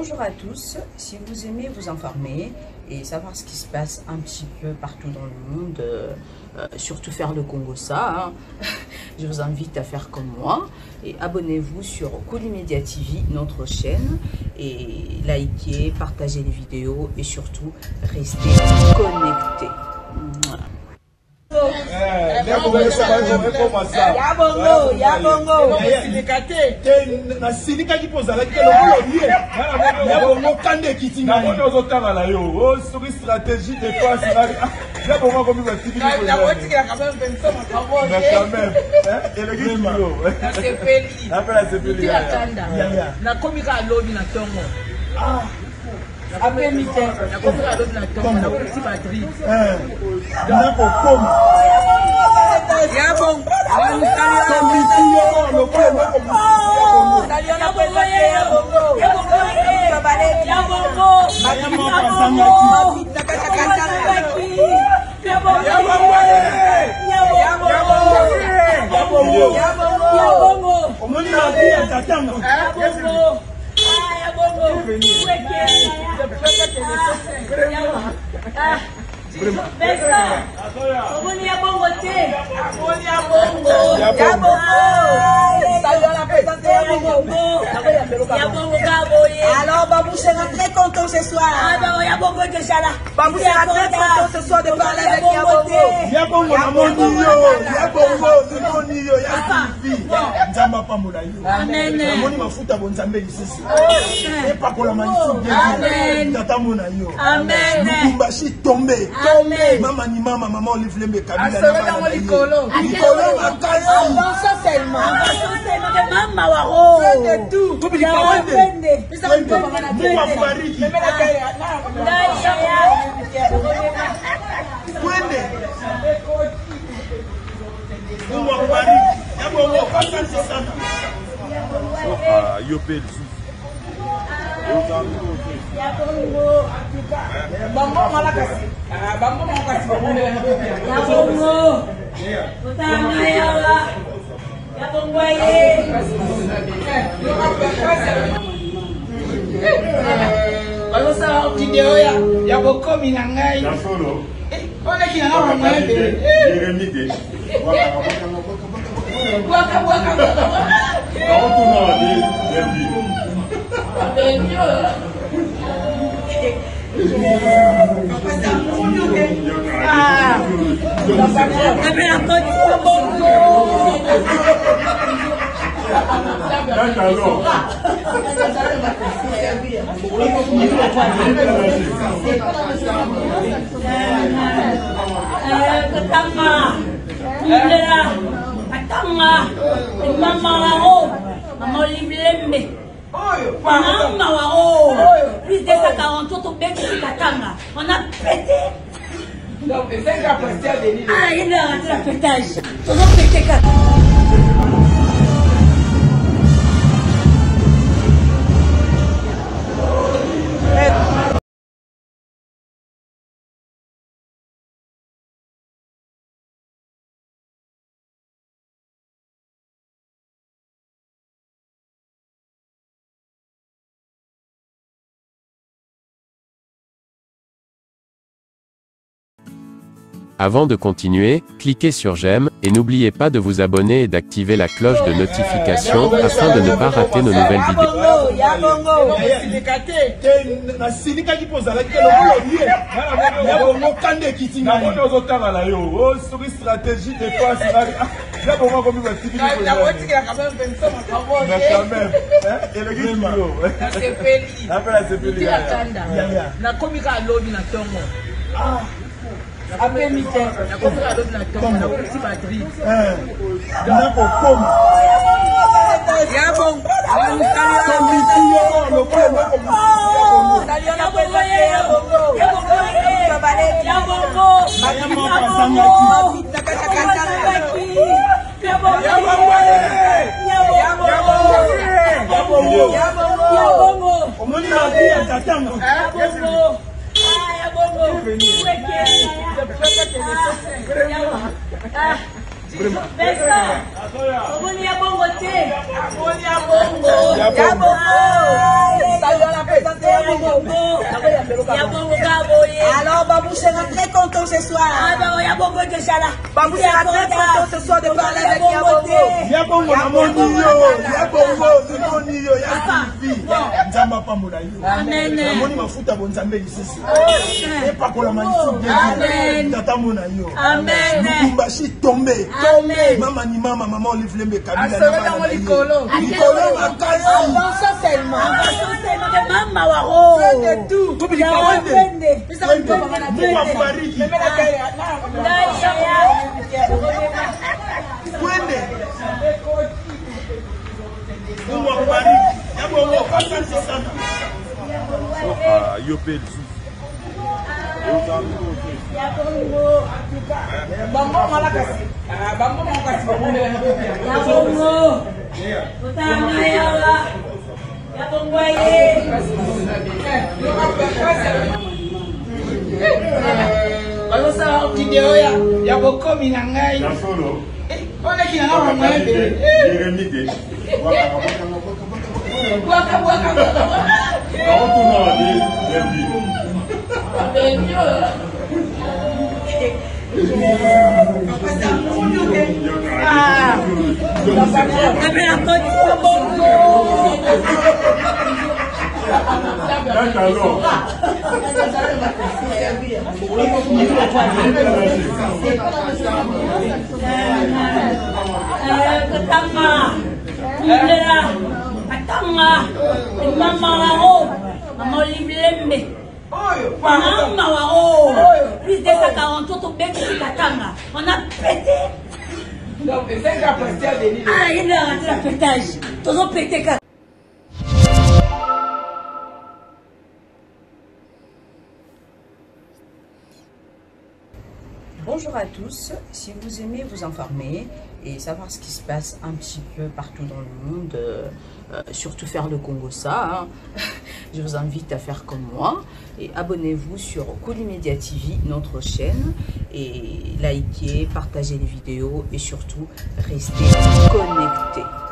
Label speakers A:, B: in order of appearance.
A: Bonjour à tous, si vous aimez vous informer et savoir ce qui se passe un petit peu partout dans le monde, surtout faire le Congo ça, hein, je vous invite à faire comme moi et abonnez-vous sur Colimedia TV, notre chaîne, et likez, partagez les vidéos et surtout restez connectés.
B: Stratégie de passe.
C: Après midi, la commune a donné la tombe, la petite batterie.
D: Alors Babou sera très content ce soir. Babou sera très content ce soir de parler avec Yabongo. Plus de 140 autres bêtes qui t'attendent. On a pété.
C: Donc, c'est la posture de l'île.
D: Ah, il a raté la pétage. On a pété 4.
E: Avant de continuer, cliquez sur j'aime, et n'oubliez pas de vous abonner et d'activer la cloche de notification afin de ne pas rater nos nouvelles vidéos.
B: Stratégie de passe.
C: Après midi, la commune a donné la tombe, la petite batterie.
D: Yabongo. saluons la présence de Yabongo. Alors, Babou sera très content ce soir. Ah, bah, Yabongo déjà là. Babou sera très content ce soir de parler avec Yabongo.
B: Yabongo, Yabongo, Amen.
D: Plus de 140 autres mecs qui Katanga. On a pété.
C: Donc, c'est la question de l'île.
D: Ah, il a raté la pétage. Tous ont pété.
A: Bonjour à tous, si vous aimez vous informer et savoir ce qui se passe un petit peu partout dans le monde, surtout faire le Congo-ça, je vous invite à faire comme moi et abonnez-vous sur Kolimedia TV, notre chaîne, et likez, partagez les vidéos et surtout restez connectés.